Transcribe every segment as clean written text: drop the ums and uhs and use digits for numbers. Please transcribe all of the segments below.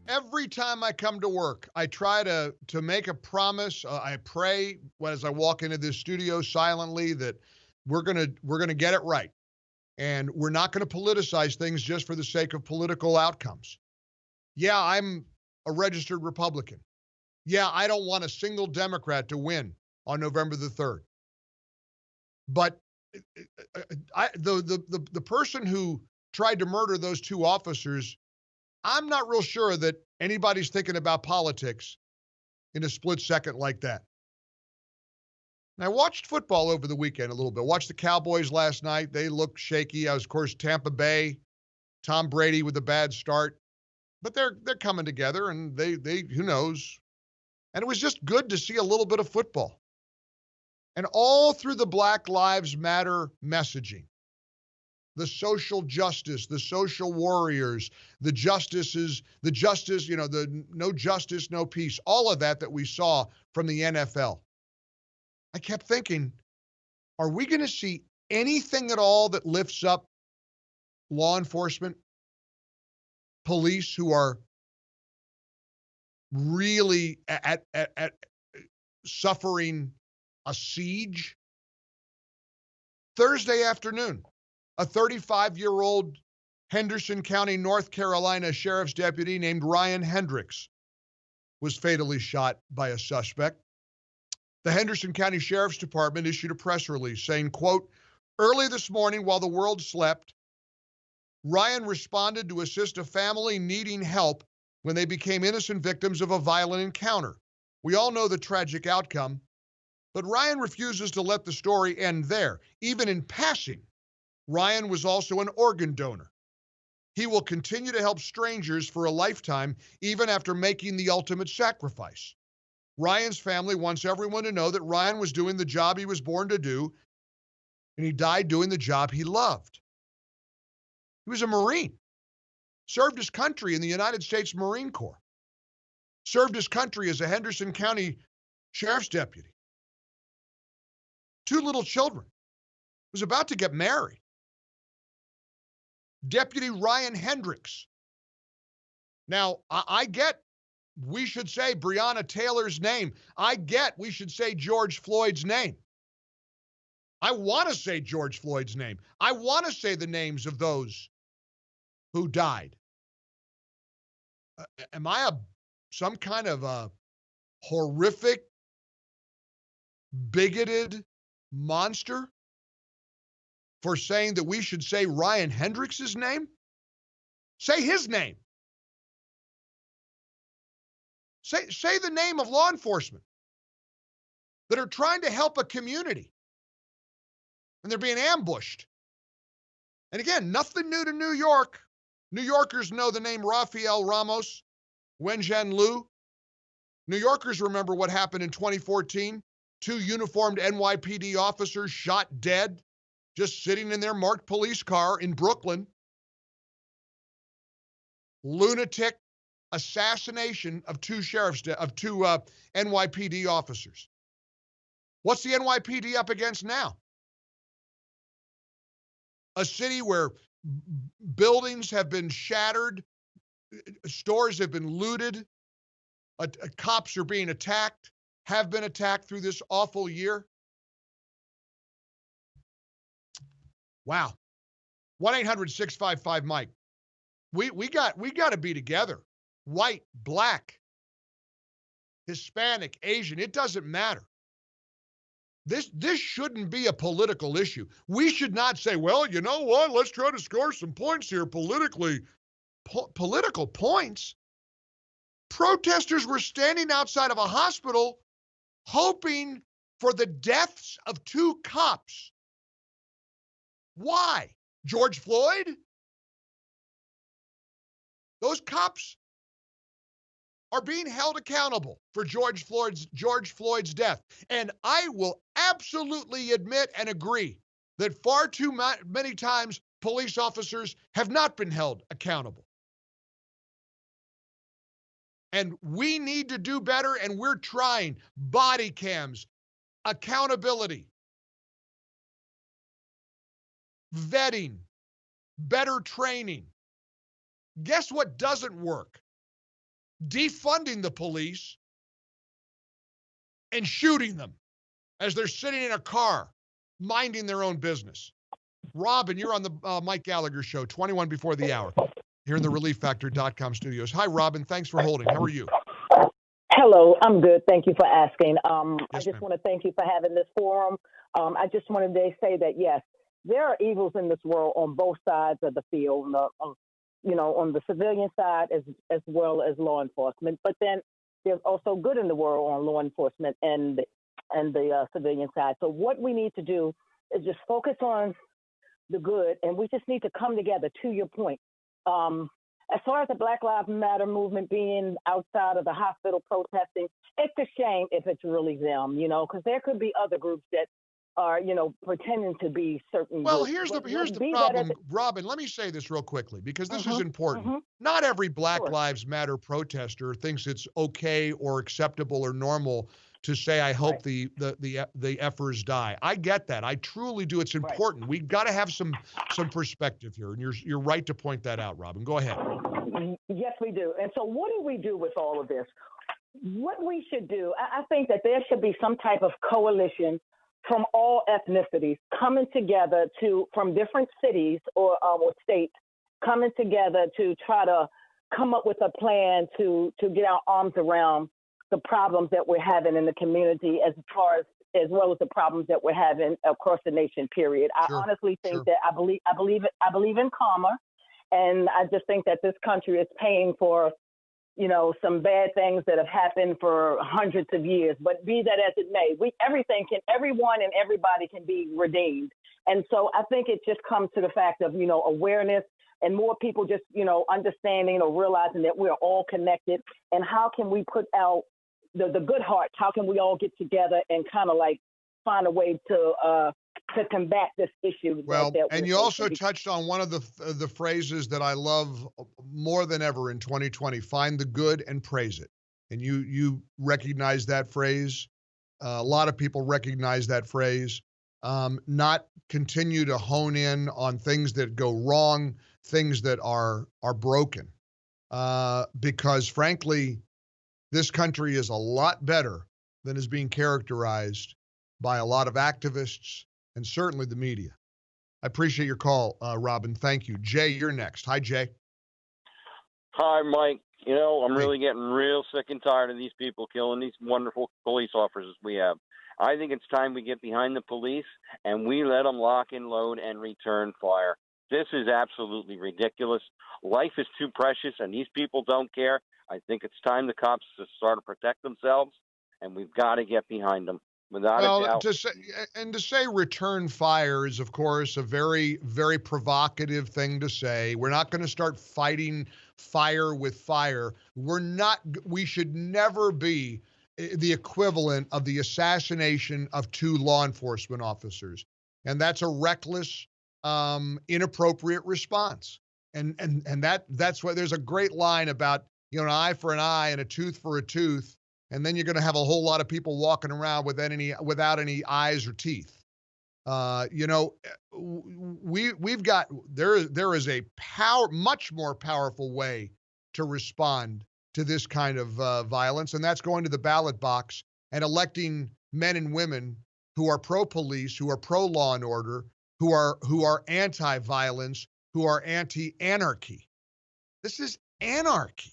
Every time I come to work, I try to make a promise. I pray as I walk into this studio silently that we're gonna get it right, and we're not going to politicize things just for the sake of political outcomes. Yeah, I'm a registered Republican. Yeah, I don't want a single Democrat to win on November the 3rd. But the person who tried to murder those two officers, I'm not real sure that anybody's thinking about politics in a split second like that. And I watched football over the weekend a little bit. Watched the Cowboys last night. They looked shaky. I was, of course, Tampa Bay, Tom Brady with a bad start, but they're coming together, and they who knows. And it was just good to see a little bit of football. And all through the Black Lives Matter messaging, the social justice, the social warriors, the justices, the justice, the no justice, no peace, all of that we saw from the NFL. I kept thinking, are we going to see anything at all that lifts up law enforcement, police who are really at suffering a siege? Thursday afternoon, a 35-year-old Henderson County, North Carolina sheriff's deputy named Ryan Hendricks was fatally shot by a suspect. The Henderson County Sheriff's Department issued a press release saying, quote, "Early this morning while the world slept, Ryan responded to assist a family needing help when they became innocent victims of a violent encounter. We all know the tragic outcome, but Ryan refuses to let the story end there. Even in passing, Ryan was also an organ donor. He will continue to help strangers for a lifetime, even after making the ultimate sacrifice. Ryan's family wants everyone to know that Ryan was doing the job he was born to do, and he died doing the job he loved." He was a Marine, served his country in the United States Marine Corps, served his country as a Henderson County Sheriff's deputy. 2 little children, was about to get married. Deputy Ryan Hendricks. Now, I get we should say Breonna Taylor's name. I get we should say George Floyd's name. I want to say George Floyd's name. I want to say the names of those who died. Am I some kind of a horrific, bigoted monster for saying that we should say Ryan Hendricks' name? Say his name. Say the name of law enforcement that are trying to help a community, and they're being ambushed. And again, nothing new to New York. New Yorkers know the name Rafael Ramos, Wenjian Liu. New Yorkers remember what happened in 2014. 2 uniformed NYPD officers shot dead, just sitting in their marked police car in Brooklyn. Lunatic assassination of 2 NYPD officers. What's the NYPD up against now? A city where buildings have been shattered, stores have been looted, cops are being attacked, have been attacked through this awful year. Wow. 1-800-655-MIKE. We got to be together. White, black, Hispanic, Asian, it doesn't matter. This shouldn't be a political issue. We should not say, well, you know what, let's try to score some points here politically. Political points? Protesters were standing outside of a hospital hoping for the deaths of 2 cops. Why? George Floyd? Those cops are being held accountable for George Floyd's death. And I will absolutely admit and agree that far too many times police officers have not been held accountable. And we need to do better, and we're trying. Body cams, accountability, vetting, better training. Guess what doesn't work? defunding the police and shooting them as they're sitting in a car, minding their own business. Robin, you're on the Mike Gallagher Show, 21 before the hour, here in the ReliefFactor.com studios. Hi, Robin. Thanks for holding. How are you? Hello, I'm good. Thank you for asking. Yes, I just ma'am. want to thank you for having this forum. I just wanted to say that, yes, there are evils in this world on both sides of the field, on the civilian side as well as law enforcement. But then there's also good in the world on law enforcement and the civilian side. So what we need to do is just focus on the good, and we just need to come together, to your point. As far as the Black Lives Matter movement being outside of the hospital protesting, it's a shame if it's really them, because there could be other groups that are, pretending to be certain Well, groups. here's the problem, Robin. Let me say this real quickly because this is important. Not every Black Lives Matter protester thinks it's okay or acceptable or normal to say, I hope the effers die. I get that. I truly do. It's important. We've got to have some perspective here, and you're right to point that out, Robin. Go ahead. Yes, we do. And so what do we do with all of this? What we should do, I think that there should be some type of coalition from all ethnicities coming together from different cities or states coming together to try to come up with a plan to get our arms around the problems that we're having in the community as well as the problems that we're having across the nation, period. I honestly think that I believe in karma, and I just think that this country is paying for some bad things that have happened for hundreds of years. But be that as it may, everyone and everybody can be redeemed. And so I think it just comes to the fact of, awareness and more people just, understanding or realizing that we're all connected. And how can we put out the good hearts? How can we all get together and kind of like find a way to combat this issue? Well, and you also touched on one of the phrases that I love more than ever in 2020: find the good and praise it. And you recognize that phrase. A lot of people recognize that phrase. Not continue to hone in on things that go wrong, things that are broken, because frankly, this country is a lot better than is being characterized by a lot of activists and certainly the media. I appreciate your call, Robin. Thank you. Jay, you're next. Hi, Jay. Hi, Mike. I'm really getting real sick and tired of these people killing these wonderful police officers we have. I think it's time we get behind the police and we let them lock and load and return fire. This is absolutely ridiculous. Life is too precious, and these people don't care. I think it's time the cops start to protect themselves, and we've got to get behind them. Without a doubt. To say return fire is, of course, a very, very provocative thing to say. We're not going to start fighting fire with fire. We should never be the equivalent of the assassination of 2 law enforcement officers. And that's a reckless, inappropriate response. And that's why there's a great line about, an eye for an eye and a tooth for a tooth. And then you're going to have a whole lot of people walking around without any eyes or teeth. There is a much more powerful way to respond to this kind of violence, and that's going to the ballot box and electing men and women who are pro-police, who are pro-law and order, who are anti-violence, who are anti-anarchy. This is anarchy.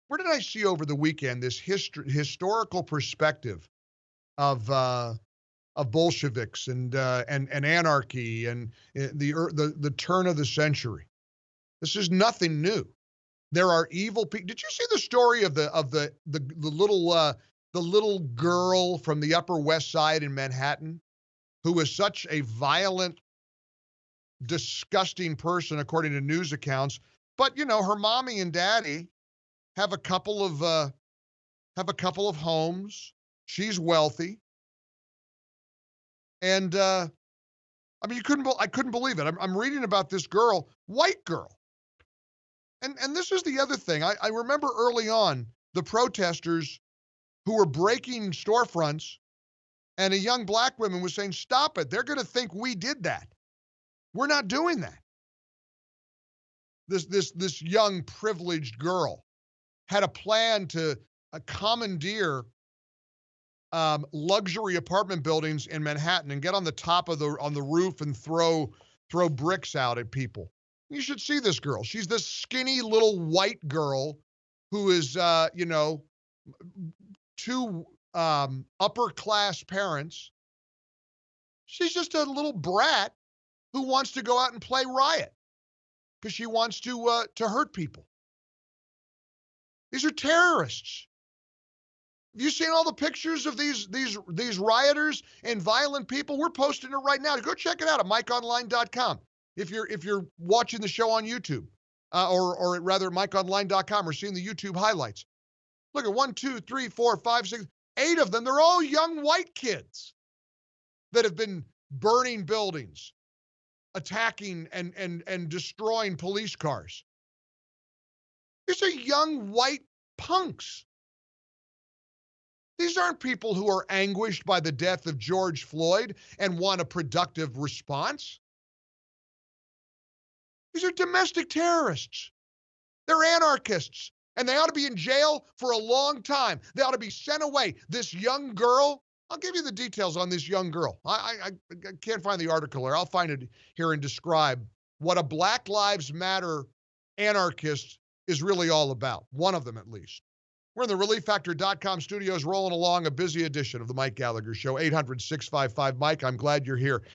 Where did I see over the weekend this historical perspective of Bolsheviks and anarchy and the turn of the century? This is nothing new. There are evil people. Did you see the story of the little girl from the Upper West Side in Manhattan, who was such a violent, disgusting person according to news accounts? But her mommy and daddy have a couple of homes. She's wealthy, and I couldn't believe it. I'm reading about this girl, white girl, and this is the other thing. I remember early on the protesters who were breaking storefronts, and a young black woman was saying, "Stop it! They're going to think we did that. We're not doing that." This young privileged girl. had a plan to commandeer luxury apartment buildings in Manhattan and get on the top of the roof and throw bricks out at people. You should see this girl. She's this skinny little white girl who is, two upper class parents. She's just a little brat who wants to go out and play riot because she wants to hurt people. These are terrorists. Have you seen all the pictures of these rioters and violent people? We're posting it right now. Go check it out at MikeOnline.com. If you're watching the show on YouTube, or rather MikeOnline.com, or seeing the YouTube highlights. Look at 1, 2, 3, 4, 5, 6, 8 of them. They're all young white kids that have been burning buildings, attacking and destroying police cars. These are young white punks. These aren't people who are anguished by the death of George Floyd and want a productive response. These are domestic terrorists. They're anarchists, and they ought to be in jail for a long time. They ought to be sent away. This young girl, I'll give you the details on this young girl. I can't find the article here. I'll find it here and describe what a Black Lives Matter anarchist is really all about. One of them, at least. We're in the ReliefFactor.com studios rolling along, a busy edition of the Mike Gallagher Show. 800-655-Mike. I'm glad you're here.